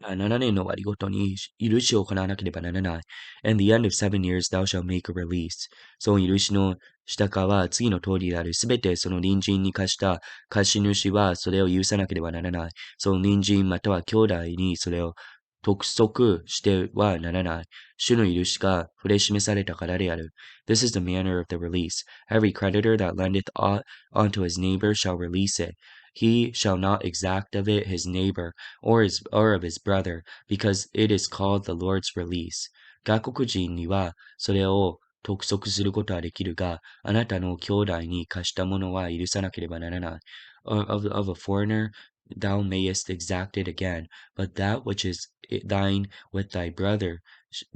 7年の終わりごとに許しを行わなければならない。And the end of 7 years thou shalt make a release. その許しのしたかは次の通りである。すべてその隣人に貸した貸主はそれを許さなければならない。その隣人または兄弟にそれを督促してはならない。主の許しが触れ示されたからである。This is the manner of the release. Every creditor that lendeth aught unto his neighbor shall release it. He shall not exact of it his neighbor, or of his brother, because it is called the Lord's release. 外国人にはそれを督促することはできるが、あなたの兄弟に貸したものは許さなければならない。Of a foreigner thou mayest exact it again, but that which is thine with thy brother,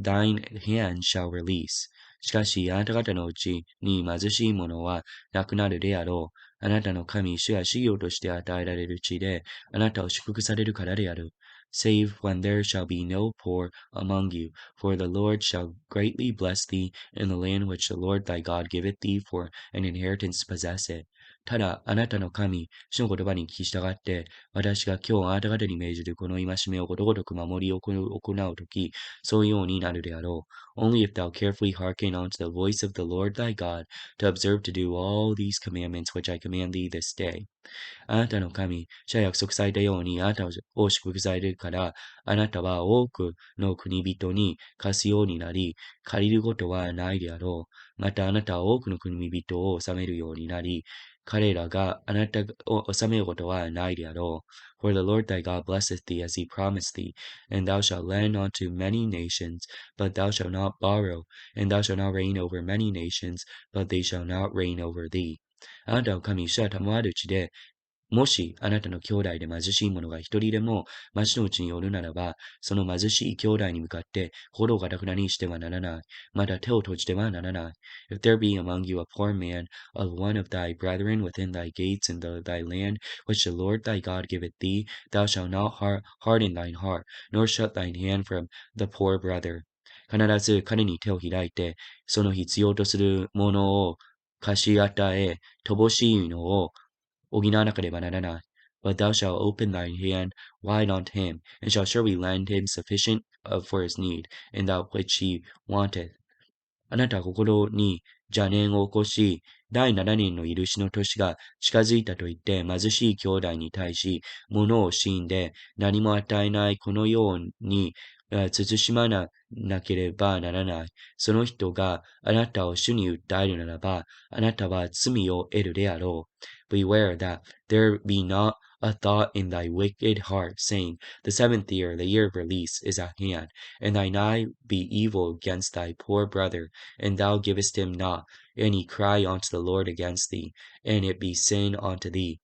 thine hand shall release. しかし、あなた方のうちに貧しい者はなくなるであろう。あなたの神、主が資料として与えられる地で、あなたを祝福されるからである。Save when there shall be no poor among you, for the Lord shall greatly bless thee in the land which the Lord thy God giveth thee for an inheritance to possess it. ただ、あなたの神、主の言葉に聞き従って、私が今日あなた方に命じるこの戒めをことごとく守り行うとき、そういうようになるであろう。Only if thou carefully hearken unto the voice of the Lord thy God, to observe to do all these commandments which I command thee this day. あなたの神、主は約束されたようにあなたを祝福されるから、あなたは多くの国人に貸すようになり、借りることはないであろう。またあなたは多くの国人を治めるようになり、彼らがあなたを治めることはないであろう。For the Lord thy God blesseth thee as he promised thee, and thou shalt lend unto many nations, but thou shalt not borrow, and thou shalt not reign over many nations, but they shall not reign over thee. あなたの神、主は賜る地で、もしあなたの兄弟で貧しい者が一人でも町のうちにおるならば、その貧しい兄弟に向かって心を堅くなにしてはならない。また手を閉じてはならない。If there be among you a poor man of one of thy brethren within thy gates in thy land, which the Lord thy God giveth thee, thou shalt not harden thine heart, nor shut thine hand from the poor brother. 必ず彼に手を開いて、その必要とするものを貸し与え、乏しいのを補わなければならない。But thou shalt open thine hand wide unto him, and shalt surely lend him sufficient for his need, in that which he wanteth. あなたは心に邪念を起こし、第7年の許しの年が近づいたと言って、貧しい兄弟に対し、物を死んで何も与えないこのように、慎まなければならない。その人があなたを主に訴えるならば、あなたは罪を得るであろう。Beware that there be not a thought in thy wicked heart, saying, The 7th year, the year of release, is at hand, and thine eye be evil against thy poor brother, and thou givest him not, and he cry unto the Lord against thee, and it be sin unto thee.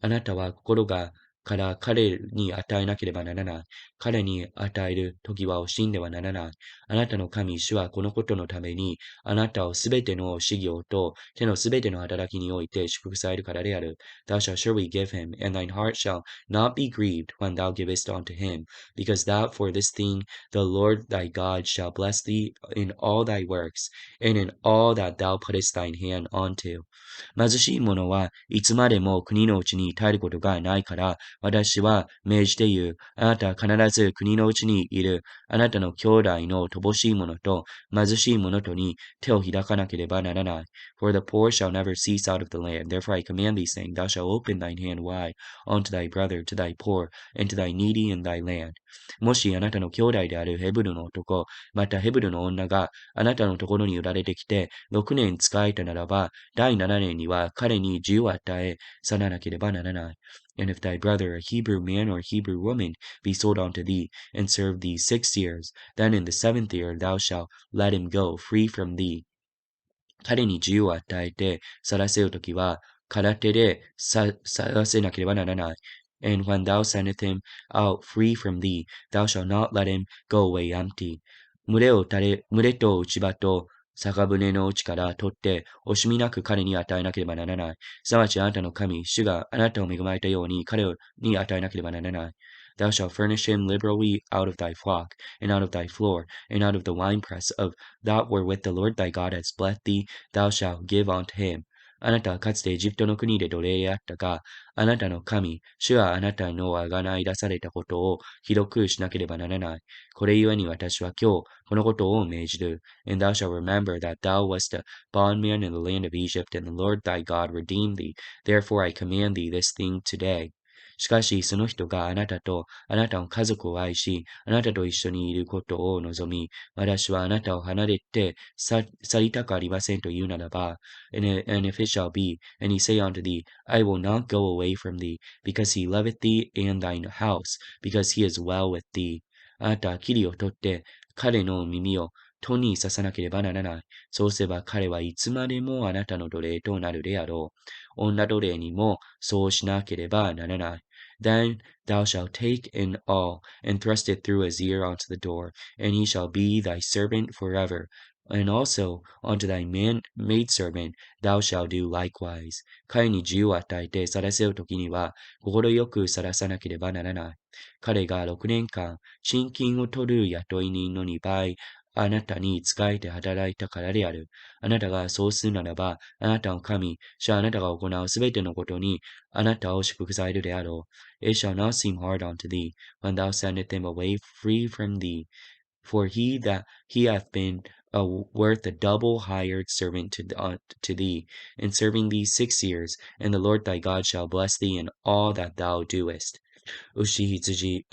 あなたは心から彼に与えなければならない。彼に与える時は惜しんではならない。あなたの神、主はこのことのために、あなたをすべての修行と手のすべての働きにおいて祝福されるからである。Thou shalt surely give him, and thine heart shall not be grieved when thou givest unto him, because that for this thing the Lord thy God shall bless thee in all thy works, and in all that thou puttest thine hand unto. 貧しい者はいつまでも国のうちに耐えることがないから、私は命じて言う。あなたは必ず国のうちにいる。あなたの兄弟の乏しい者と貧しい者とに手を開かなければならない。For the poor shall never cease out of the land. Therefore I command thee, saying, Thou shalt open thine hand wide unto thy brother, to thy poor, and to thy needy in thy land. もしあなたの兄弟であるヘブルの男、またヘブルの女があなたのところに売られてきて、6年仕えたならば、第7年には彼に自由を与え、去らなければならない。And if thy brother, a Hebrew man or a Hebrew woman, be sold unto thee, and serve thee 6 years, then in the 7th year thou shalt let him go free from thee. 彼に自由を与えて、去らせるときは、空手で去らせなければならない。And when thou sendest him out free from thee, thou shalt not let him go away empty. 群れと内場と酒舟のうちから取って、惜しみなく彼に与えなければならない。すなわちあなたの神、主があなたを恵まれたように彼に与えなければならない。Thou shalt furnish him liberally out of thy flock, and out of thy floor, and out of the winepress of that wherewith the Lord thy God has blessed thee, thou shalt give unto him. あなたはかつてエジプトの国で奴隷であったが、あなたの神、主はあなたのあがない出されたことをひどくしなければならない。これゆえに私は今日、このことを命じる。And thou shalt remember that thou wast a bondman in the land of Egypt, and the Lord thy God redeemed thee. Therefore I command thee this thing today. しかし、その人があなたとあなたの家族を愛し、あなたと一緒にいることを望み、私はあなたを離れて去りたくありませんと言うならば、and if it shall be, and he say unto thee, I will not go away from thee, because he loveth thee and thine house, because he is well with thee. あなたは霧を取って、彼の耳を戸に刺さなければならない。そうすれば彼はいつまでもあなたの奴隷となるであろう。女奴隷にもそうしなければならない。Then thou shalt take an awl, and thrust it through his ear unto the door, and he shall be thy servant forever. And also unto thy maidservant thou shalt do likewise. 彼に自由を与えて去らせるときには、心よく去らさなければならない。彼が6年間、賃金を取る雇い人の2倍、あなたに仕えて働いたからである。あなたがそうするならば、あなたの神、主はあなたが行うすべてのことに、あなたを祝福されるであろう。It shall not seem hard unto thee, when thou sendest them away free from thee. For he hath been worth a double hired servant to thee, in serving thee 6 years, and the Lord thy God shall bless thee in all that thou doest. 牛、羊、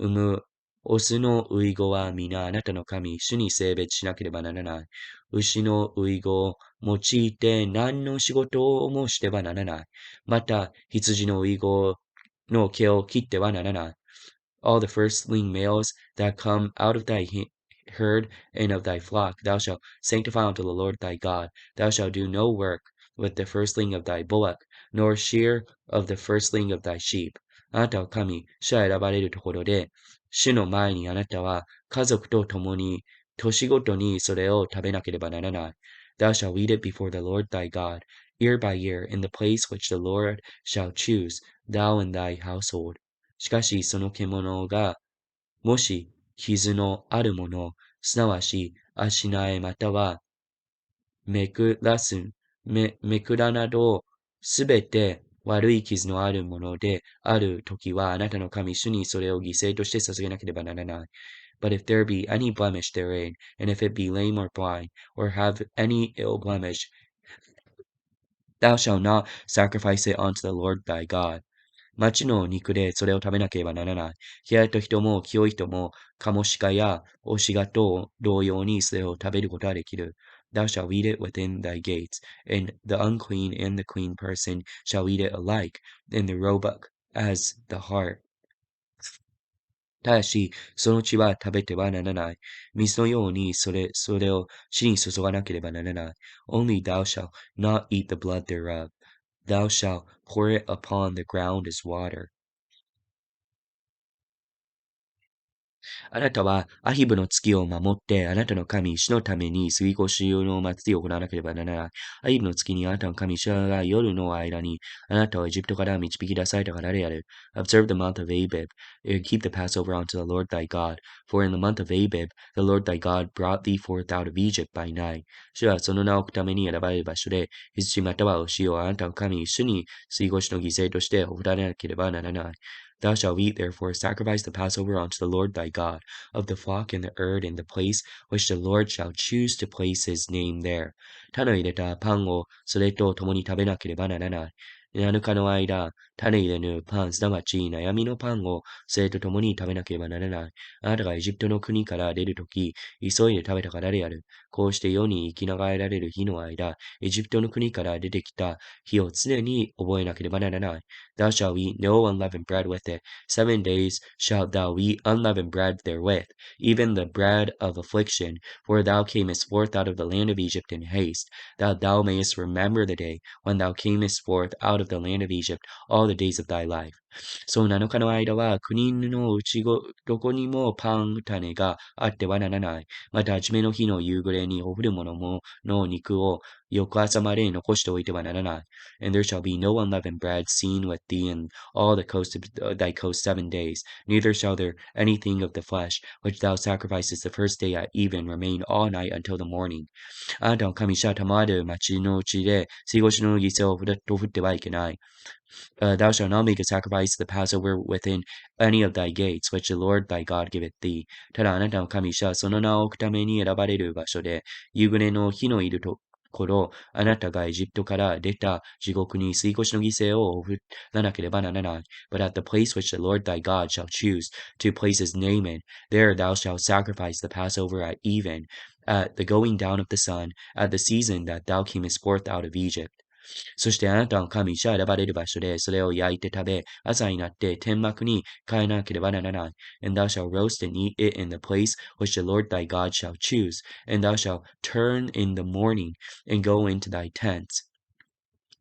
オスのウイゴは皆あなたの神、主に性別しなければならない。牛のウイゴを用いて何の仕事をもしてはならない。また、羊のウイゴの毛を切ってはならない。All the firstling males that come out of thy herd and of thy flock thou shalt sanctify unto the Lord thy God. Thou shalt do no work with the firstling of thy bullock, nor shear of the firstling of thy sheep. あなたは神、主は選ばれるところで、主の前にあなたは家族と共に年ごとにそれを食べなければならない。Thou shalt eat it before the Lord thy God, year by year, in the place which the Lord shall choose, thou and thy household. しかしその獣が、もし傷のあるもの、すなわし足苗またはめくらなど、すべて悪い傷のあるものであるときは、あなたの神主にそれを犠牲として捧げなければならない。But if there be any blemish therein, and if it be lame or blind, or have any ill blemish, thou shalt not sacrifice it unto the Lord thy God. 町の肉でそれを食べなければならない。冷えた人も清い人も、カモシカやオシガと同様にそれを食べることができる。Thou shalt eat it within thy gates, and the unclean and the clean person shall eat it alike, and the roebuck as the hart. ただし、その血は食べてはならない。水のようにそれを死に注がなければならない。Only thou shalt not eat the blood thereof. Thou shalt pour it upon the ground as water. あなたはアヒブの月を守って、あなたの神、主のために杉越の祭りを行わなければならない。アヒブの月にあなたの神、主が夜の間に、あなたをエジプトから導き出されたからである。Observe the month of Abib, and keep the Passover unto the Lord thy God. For in the month of Abib, the Lord thy God brought thee forth out of Egypt by night. 主はその名を置くために選ばれる場所で、羊または牛をあなたの神、主に杉越の犠牲として送られなければならない。Thou shalt eat therefore sacrifice the Passover unto the Lord thy God, of the flock and the herd in the place which the Lord shall choose to place his name there. 種を入れたパンをそれと共に食べなければならない。7日の間、種入れぬパン、すなわち悩みのパンをそれと共に食べなければならない。あなたがエジプトの国から出るとき、急いで食べたからである。こうして世に生きながられる日の間、エジプトの国から出てきた日を常に覚えなければならない。Thou shalt eat no unleavened bread with it. 7 days shalt thou eat unleavened bread therewith, even the bread of affliction, for thou camest forth out of the land of Egypt in haste, that thou mayest remember the day when thou camest forth out of the land of Egypt all the days of thy life. その7日の間は、国のうちどこにもパン種があってはならない。また、初めの日の夕暮れにお降るものの肉を翌朝までに残しておいてはならない。And there shall be no unleavened bread seen with thee in all the coast of thy coast 7 days. Neither shall there anything of the flesh, which thou sacrificest the first day at even, remain all night until the morning. あなたの神シャタマで町のうちで、水越しの犠牲を振ってはいけない。Thou shalt not make a sacrifice of the Passover within any of thy gates, which the Lord thy God giveth thee. ただあなたの神はその名を置くために選ばれる場所で、夕暮れの日のいるところ、あなたがエジプトから出た地獄に水越の犠牲を送らなければならない。But at the place which the Lord thy God shall choose to place his name in, there thou shalt sacrifice the Passover at even, at the going down of the sun, at the season that thou camest forth out of Egypt. そしてあなたの神者選ばれる場所でそれを焼いて食べ、朝になって天幕に変えなければならない。And thou shalt roast and eat it in the place which the Lord thy God shall choose. And thou shalt turn in the morning and go into thy tents.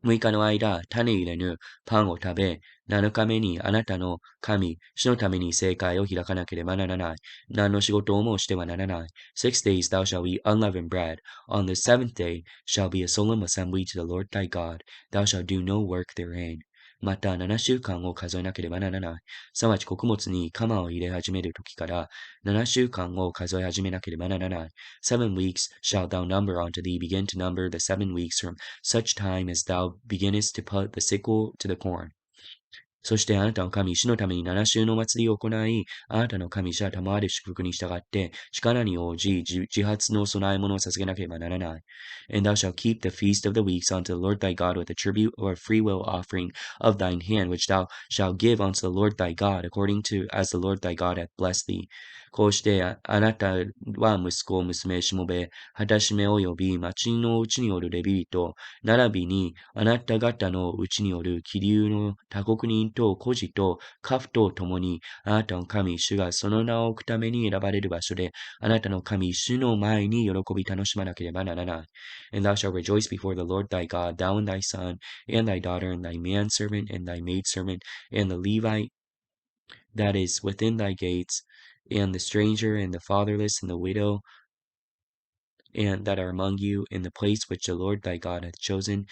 6日の間、種入れぬパンを食べ、7日目にあなたの神、主のために聖会を開かなければならない。何の仕事をもしてはならない。6 days thou shalt eat unleavened bread. On the seventh day shall be a solemn assembly to the Lord thy God. Thou shalt do no work therein. また7週間を数えなければならない。すなわち穀物に鎌を入れ始める時から7週間を数え始めなければならない。7 weeks shalt thou number unto thee, begin to number the 7 weeks from such time as thou beginnest to put the sickle to the corn. そしてあなたの神、主のために7週の祭りを行い、あなたの神、主は賜る祝福に従って、力に応じ、自発の供え物を捧げなければならない。And thou shalt keep the feast of the weeks unto the Lord thy God with a tribute or a freewill offering of thine hand, which thou shalt give unto the Lord thy God, according to as the Lord thy God hath blessed thee. こうしてあなたは息子、娘、しもべ、果たしめ及び町のうちにおるレビ人、並びにあなた方のうちにおる気流の他国人と孤児とカフと共に、あなたの神主がその名を置くために選ばれる場所で、あなたの神主の前に喜び楽しまなければならない。And thou shalt rejoice before the Lord thy God, thou and thy son, and thy daughter, and thy manservant, and thy maidservant, and the Levite that is within thy gates, and the stranger, and the fatherless, and the widow, and that are among you, in the place which the Lord thy God hath chosen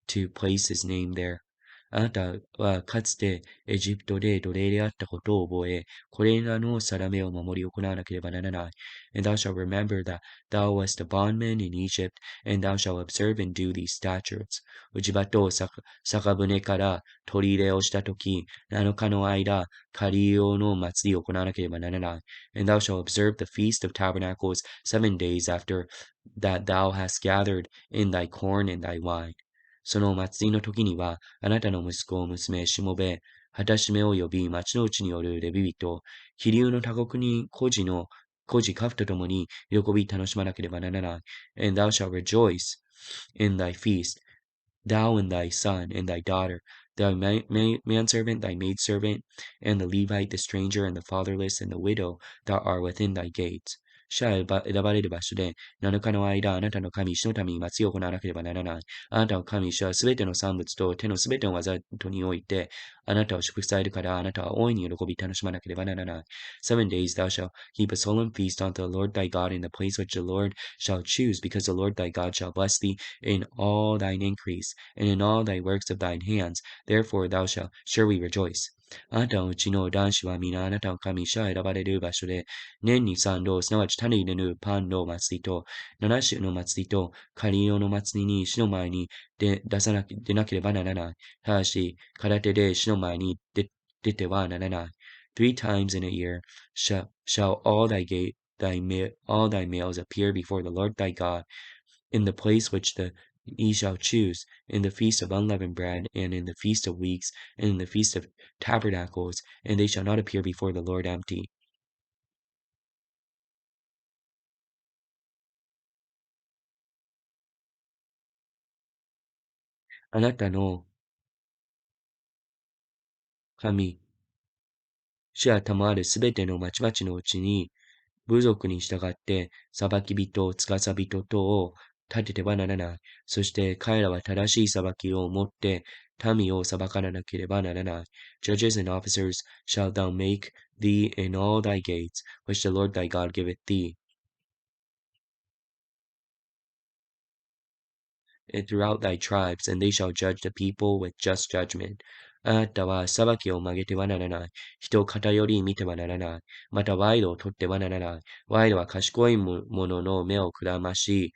to place his name there. あなたはかつてエジプトで奴隷であったことを覚え、これらの定めを守り行わなければならない。And thou shalt remember that thou wast a bondman in Egypt, and thou shalt observe and do these statutes. 内場と酒舟から取り入れをしたとき、7日の間、仮用の祭りを行わなければならない。And thou shalt observe the feast of tabernacles 7 days after that thou hast gathered in thy corn and thy wine. その祭りの時には、あなたの息子、娘、しもべ、果たしめ及び町のうちによるレビ人、気流の他国に孤児カフと共に喜び楽しまなければならない。And thou shalt rejoice in thy feast, thou and thy son and thy daughter, thy manservant, thy maidservant, and the Levite, the stranger, and the fatherless, and the widow that are within thy gates. 主は選ばれる場所で、7日の間、あなたの神、主のために祭りを行わなければならない。あなたの神、主はすべての産物と手のすべての技とにおいて、あなたを祝福されるから、あなたは大いに喜び楽しまなければならない。7 days thou shalt keep a solemn feast unto the Lord thy God in the place which the Lord shall choose, because the Lord thy God shall bless thee in all thine increase, and in all thy works of thine hands. Therefore thou shalt surely rejoice. あなたのうちの男子は皆あなたの神主は選ばれる場所で、年に3度、すなわち種入れぬパンの祭りと、7種の祭りと、仮用の祭りに主の前に出なければならない。ただし、空手で主の前に出てはならない。3 times in a year shall all all thy males appear before the Lord thy God, in the place which ye shall choose, in the feast of unleavened bread, and in the feast of weeks, and in the feast of tabernacles, and they shall not appear before the Lord empty. あなたの神、主は賜るすべての町々のうちに、部族に従って、裁き人、司人とを立ててはならない。そして彼らは正しい裁きをもって民を裁かなければならない。Judges and officers shalt thou make thee in all thy gates, which the Lord thy God giveth thee, and throughout thy tribes, and they shall judge the people with just judgment. あなたは裁きを曲げてはならない。人を偏り見てはならない。また賄賂を取ってはならない。賄賂は賢い者の目をくらまし、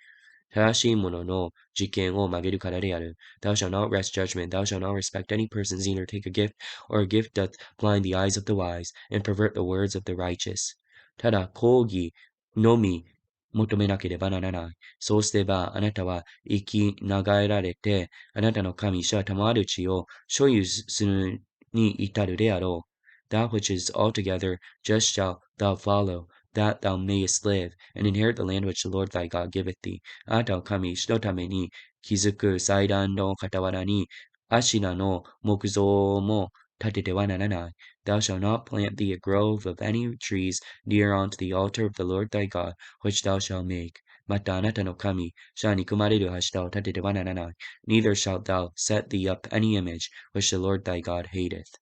正しい者の事件を曲げるからである。Thou shalt not wrest judgment, thou shalt not respect any persons, neither take a gift, or a gift doth blind the eyes of the wise, and pervert the words of the righteous. ただ、公義のみ求めなければならない。そうすれば、あなたは生き長られて、あなたの神、主は賜る地を所有するに至るであろう。That which is altogether just shalt thou follow, that thou mayest live, and inherit the land which the Lord thy God giveth thee. あなたは神、主のために築く祭壇の傍らに、アシナの木造も立ててはならない。Thou shalt not plant thee a grove of any trees near unto the altar of the Lord thy God, which thou shalt make. またあなたの神、主は憎まれる柱を立ててはならない。Neither shalt thou set thee up any image which the Lord thy God hateth.